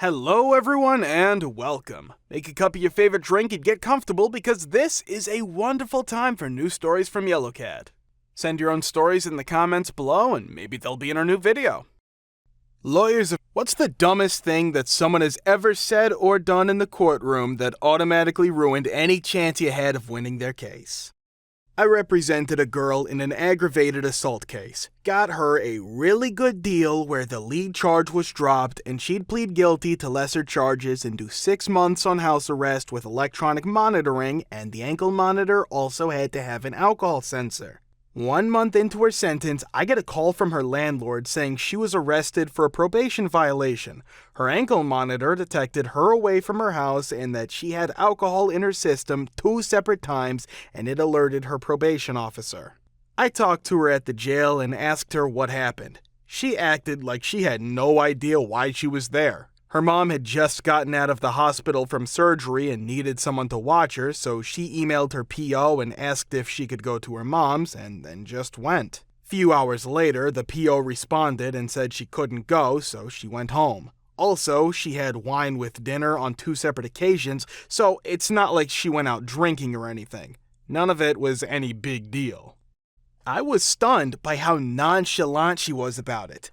Hello everyone and welcome. Make a cup of your favorite drink and get comfortable because this is a wonderful time for new stories from Yellowcat. Send your own stories in the comments below and maybe they'll be in our new video. Lawyers, what's the dumbest thing that someone has ever said or done in the courtroom that automatically ruined any chance you had of winning their case? I represented a girl in an aggravated assault case. Got her a really good deal where the lead charge was dropped and she'd plead guilty to lesser charges and do 6 months on house arrest with electronic monitoring, and the ankle monitor also had to have an alcohol sensor. 1 month into her sentence, I get a call from her landlord saying she was arrested for a probation violation. Her ankle monitor detected her away from her house and that she had alcohol in her system 2 separate times, and it alerted her probation officer. I talked to her at the jail and asked her what happened. She acted like she had no idea why she was there. Her mom had just gotten out of the hospital from surgery and needed someone to watch her, so she emailed her PO and asked if she could go to her mom's, and then just went. Few hours later, the PO responded and said she couldn't go, so she went home. Also, she had wine with dinner on 2 separate occasions, so it's not like she went out drinking or anything. None of it was any big deal. I was stunned by how nonchalant she was about it.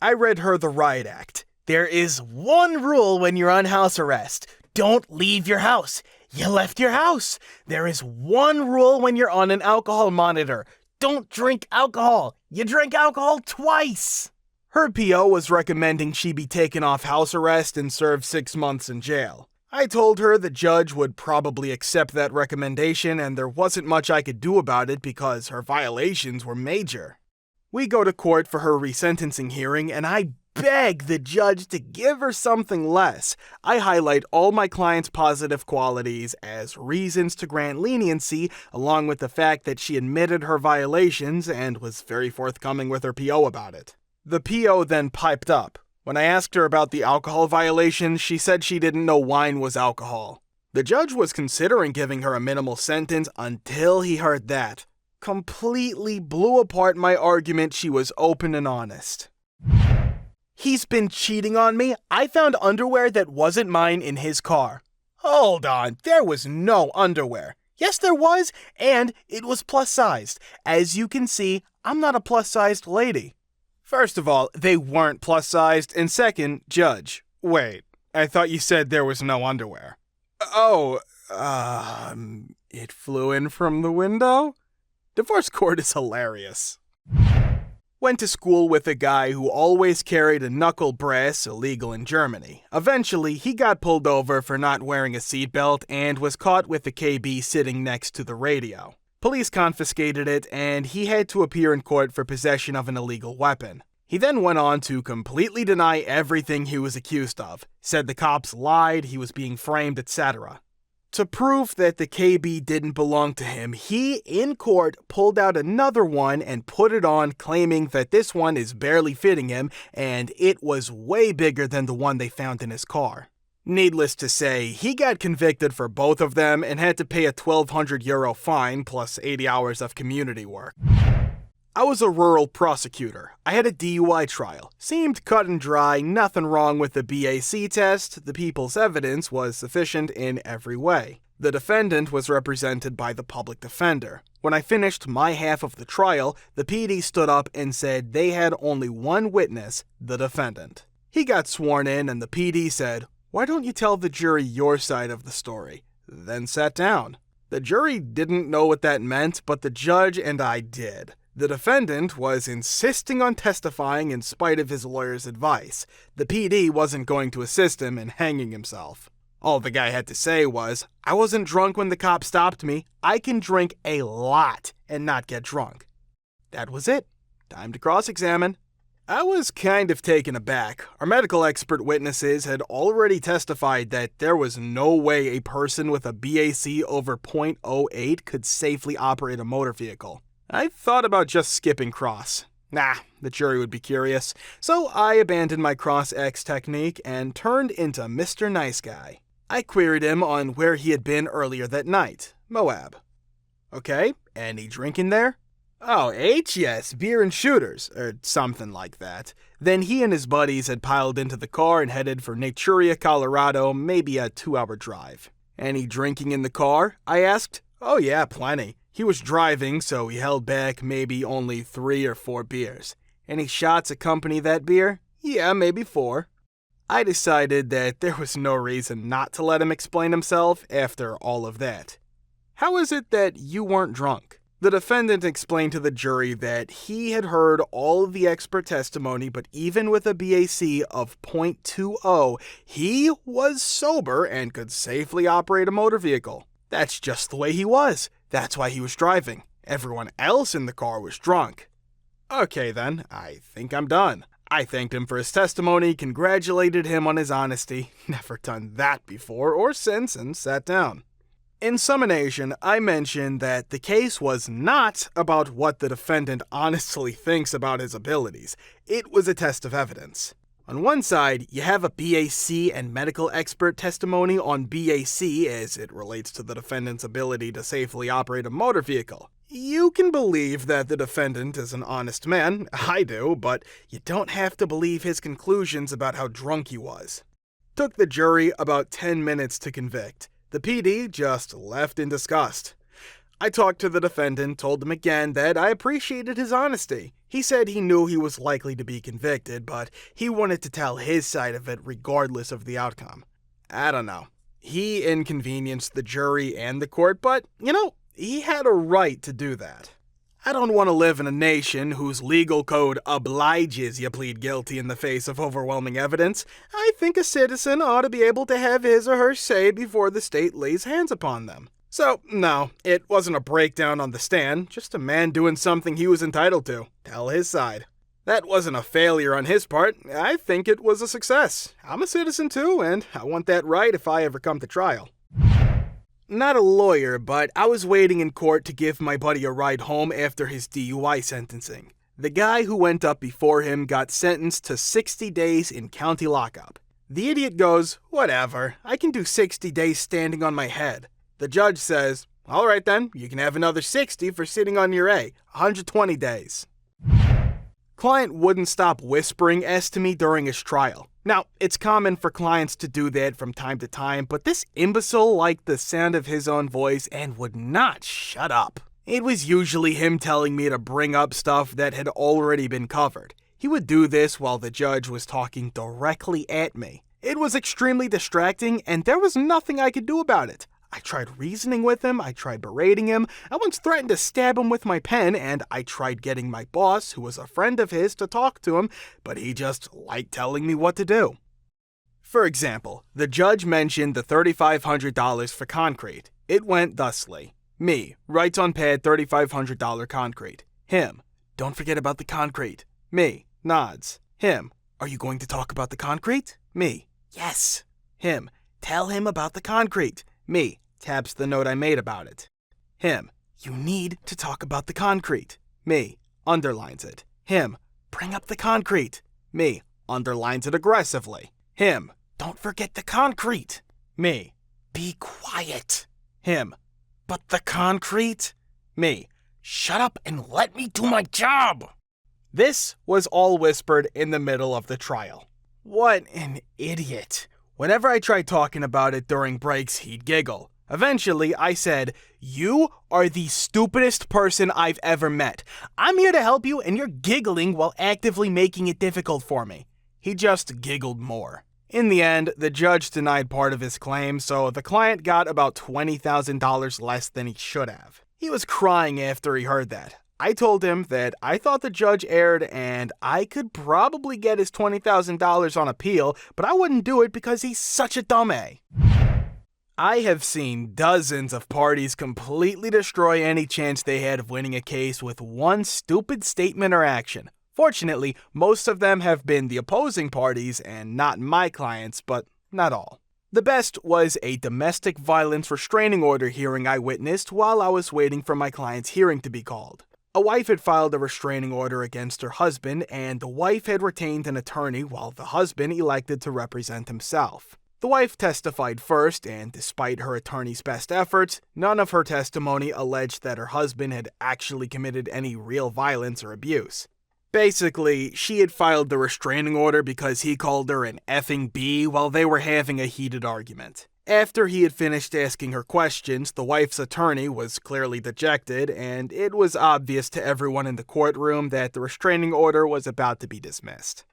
I read her the Riot Act. There is one rule when you're on house arrest. Don't leave your house. You left your house. There is one rule when you're on an alcohol monitor. Don't drink alcohol. You drank alcohol twice. Her PO was recommending she be taken off house arrest and serve 6 months in jail. I told her the judge would probably accept that recommendation and there wasn't much I could do about it because her violations were major. We go to court for her resentencing hearing and I beg the judge to give her something less. I highlight all my client's positive qualities as reasons to grant leniency, along with the fact that she admitted her violations and was very forthcoming with her PO about it. The PO then piped up. When I asked her about the alcohol violations, she said she didn't know wine was alcohol. The judge was considering giving her a minimal sentence until he heard that. Completely blew apart my argument she was open and honest. He's been cheating on me. I found underwear that wasn't mine in his car. Hold on, there was no underwear. Yes, there was, and it was plus-sized. As you can see, I'm not a plus-sized lady. First of all, they weren't plus-sized, and second, Judge, wait, I thought you said there was no underwear. It flew in from the window? Divorce court is hilarious. Went to school with a guy who always carried a knuckle brace, illegal in Germany. Eventually, he got pulled over for not wearing a seatbelt and was caught with the KB sitting next to the radio. Police confiscated it and he had to appear in court for possession of an illegal weapon. He then went on to completely deny everything he was accused of, said the cops lied, he was being framed, etc. To prove that the KB didn't belong to him, he, in court, pulled out another one and put it on, claiming that this one is barely fitting him and it was way bigger than the one they found in his car. Needless to say, he got convicted for both of them and had to pay a €1,200 fine plus 80 hours of community work. I was a rural prosecutor. I had a DUI trial. Seemed cut and dry, nothing wrong with the BAC test, the people's evidence was sufficient in every way. The defendant was represented by the public defender. When I finished my half of the trial, the PD stood up and said they had only one witness, the defendant. He got sworn in and the PD said, "Why don't you tell the jury your side of the story?" Then sat down. The jury didn't know what that meant, but the judge and I did. The defendant was insisting on testifying in spite of his lawyer's advice. The PD wasn't going to assist him in hanging himself. All the guy had to say was, "I wasn't drunk when the cop stopped me. I can drink a lot and not get drunk." That was it. Time to cross-examine. I was kind of taken aback. Our medical expert witnesses had already testified that there was no way a person with a BAC over .08 could safely operate a motor vehicle. I thought about just skipping cross. Nah, the jury would be curious. So I abandoned my cross-ex technique and turned into Mr. Nice Guy. I queried him on where he had been earlier that night. Moab. Okay, any drinking there? Oh, H? Yes, beer and shooters, or something like that. Then he and his buddies had piled into the car and headed for Naturia, Colorado, maybe a 2-hour drive. Any drinking in the car? I asked. Oh yeah, plenty. He was driving, so he held back maybe only 3 or 4 beers. Any shots accompany that beer? Yeah, maybe 4. I decided that there was no reason not to let him explain himself after all of that. How is it that you weren't drunk? The defendant explained to the jury that he had heard all of the expert testimony, but even with a BAC of .20, he was sober and could safely operate a motor vehicle. That's just the way he was. That's why he was driving. Everyone else in the car was drunk. Okay then, I think I'm done. I thanked him for his testimony, congratulated him on his honesty, never done that before or since, and sat down. In summation, I mentioned that the case was not about what the defendant honestly thinks about his abilities. It was a test of evidence. On one side, you have a BAC and medical expert testimony on BAC as it relates to the defendant's ability to safely operate a motor vehicle. You can believe that the defendant is an honest man, I do, but you don't have to believe his conclusions about how drunk he was. Took the jury about 10 minutes to convict. The PD just left in disgust. I talked to the defendant, told him again that I appreciated his honesty. He said he knew he was likely to be convicted, but he wanted to tell his side of it regardless of the outcome. I don't know. He inconvenienced the jury and the court, but, he had a right to do that. I don't want to live in a nation whose legal code obliges you plead guilty in the face of overwhelming evidence. I think a citizen ought to be able to have his or her say before the state lays hands upon them. So, no, it wasn't a breakdown on the stand, just a man doing something he was entitled to. Tell his side. That wasn't a failure on his part. I think it was a success. I'm a citizen too, and I want that right if I ever come to trial. Not a lawyer, but I was waiting in court to give my buddy a ride home after his DUI sentencing. The guy who went up before him got sentenced to 60 days in county lockup. The idiot goes, "Whatever, I can do 60 days standing on my head." The judge says, "All right then, you can have another 60 for sitting on your A, 120 days. Client wouldn't stop whispering S to me during his trial. Now, it's common for clients to do that from time to time, but this imbecile liked the sound of his own voice and would not shut up. It was usually him telling me to bring up stuff that had already been covered. He would do this while the judge was talking directly at me. It was extremely distracting, and there was nothing I could do about it. I tried reasoning with him, I tried berating him, I once threatened to stab him with my pen, and I tried getting my boss, who was a friend of his, to talk to him, but he just liked telling me what to do. For example, the judge mentioned the $3,500 for concrete. It went thusly. Me, writes on pad $3,500 concrete. Him, don't forget about the concrete. Me, nods. Him, are you going to talk about the concrete? Me, yes. Him, tell him about the concrete. Me, taps the note I made about it. Him, you need to talk about the concrete. Me, underlines it. Him, bring up the concrete. Me, underlines it aggressively. Him, don't forget the concrete. Me, be quiet. Him, but the concrete? Me, shut up and let me do my job. This was all whispered in the middle of the trial. What an idiot. Whenever I tried talking about it during breaks, he'd giggle. Eventually, I said, "You are the stupidest person I've ever met. I'm here to help you, and you're giggling while actively making it difficult for me." He just giggled more. In the end, the judge denied part of his claim, so the client got about $20,000 less than he should have. He was crying after he heard that. I told him that I thought the judge erred and I could probably get his $20,000 on appeal, but I wouldn't do it because he's such a dumb A. I have seen dozens of parties completely destroy any chance they had of winning a case with one stupid statement or action. Fortunately, most of them have been the opposing parties and not my clients, but not all. The best was a domestic violence restraining order hearing I witnessed while I was waiting for my client's hearing to be called. A wife had filed a restraining order against her husband, and the wife had retained an attorney while the husband elected to represent himself. The wife testified first, and despite her attorney's best efforts, none of her testimony alleged that her husband had actually committed any real violence or abuse. Basically, she had filed the restraining order because he called her an effing bee while they were having a heated argument. After he had finished asking her questions, the wife's attorney was clearly dejected, and it was obvious to everyone in the courtroom that the restraining order was about to be dismissed.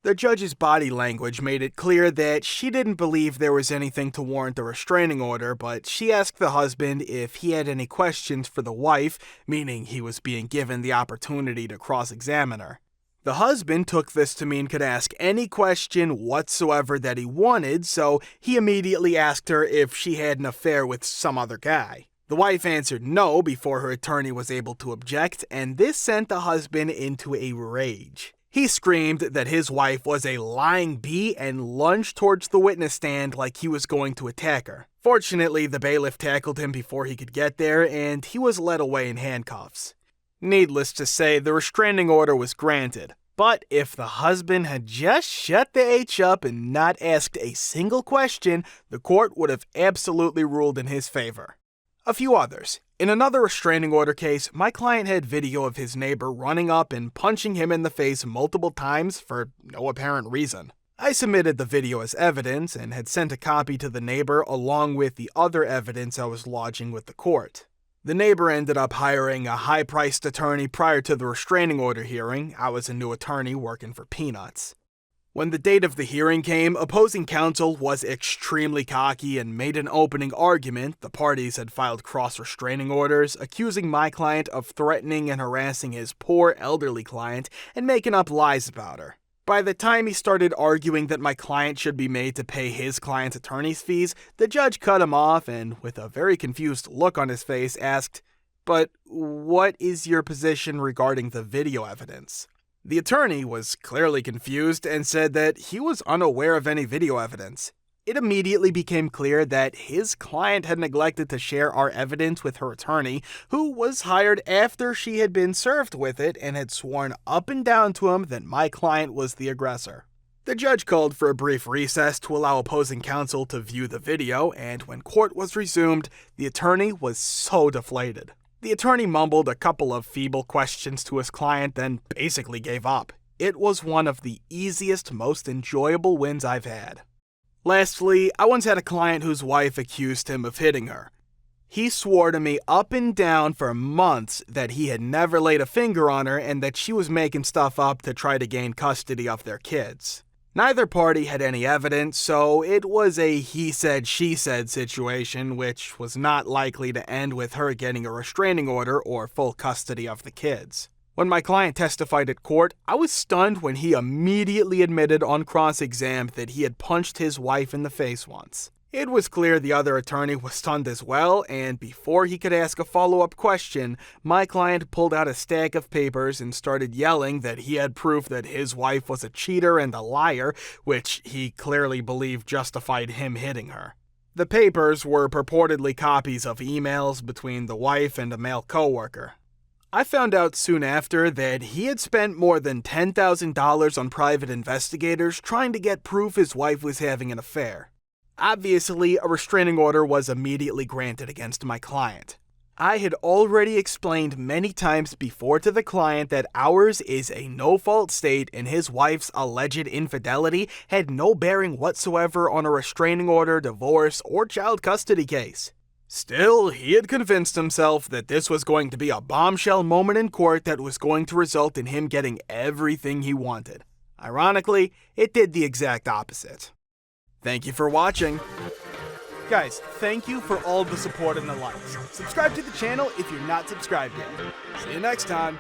The judge's body language made it clear that she didn't believe there was anything to warrant a restraining order, but she asked the husband if he had any questions for the wife, meaning he was being given the opportunity to cross-examine her. The husband took this to mean could ask any question whatsoever that he wanted, so he immediately asked her if she had an affair with some other guy. The wife answered no before her attorney was able to object, and this sent the husband into a rage. He screamed that his wife was a lying bee and lunged towards the witness stand like he was going to attack her. Fortunately, the bailiff tackled him before he could get there, and he was led away in handcuffs. Needless to say, the restraining order was granted. But if the husband had just shut the H up and not asked a single question, the court would have absolutely ruled in his favor. A few others. In another restraining order case, my client had video of his neighbor running up and punching him in the face multiple times for no apparent reason. I submitted the video as evidence and had sent a copy to the neighbor along with the other evidence I was lodging with the court. The neighbor ended up hiring a high-priced attorney prior to the restraining order hearing. I was a new attorney working for peanuts. When the date of the hearing came, opposing counsel was extremely cocky and made an opening argument. The parties had filed cross-restraining orders, accusing my client of threatening and harassing his poor elderly client and making up lies about her. By the time he started arguing that my client should be made to pay his client's attorney's fees, the judge cut him off and, with a very confused look on his face, asked, "But what is your position regarding the video evidence?" The attorney was clearly confused and said that he was unaware of any video evidence. It immediately became clear that his client had neglected to share our evidence with her attorney, who was hired after she had been served with it and had sworn up and down to him that my client was the aggressor. The judge called for a brief recess to allow opposing counsel to view the video, and when court was resumed, the attorney was so deflated. The attorney mumbled a couple of feeble questions to his client, then basically gave up. It was one of the easiest, most enjoyable wins I've had. Lastly, I once had a client whose wife accused him of hitting her. He swore to me up and down for months that he had never laid a finger on her and that she was making stuff up to try to gain custody of their kids. Neither party had any evidence, so it was a he said, she said situation, which was not likely to end with her getting a restraining order or full custody of the kids. When my client testified at court, I was stunned when he immediately admitted on cross-exam that he had punched his wife in the face once. It was clear the other attorney was stunned as well, and before he could ask a follow-up question, my client pulled out a stack of papers and started yelling that he had proof that his wife was a cheater and a liar, which he clearly believed justified him hitting her. The papers were purportedly copies of emails between the wife and a male coworker. I found out soon after that he had spent more than $10,000 on private investigators trying to get proof his wife was having an affair. Obviously, a restraining order was immediately granted against my client. I had already explained many times before to the client that ours is a no-fault state and his wife's alleged infidelity had no bearing whatsoever on a restraining order, divorce, or child custody case. Still, he had convinced himself that this was going to be a bombshell moment in court that was going to result in him getting everything he wanted. Ironically, it did the exact opposite. Thank you for watching. Guys, thank you for all the support and the likes. Subscribe to the channel if you're not subscribed yet. See you next time.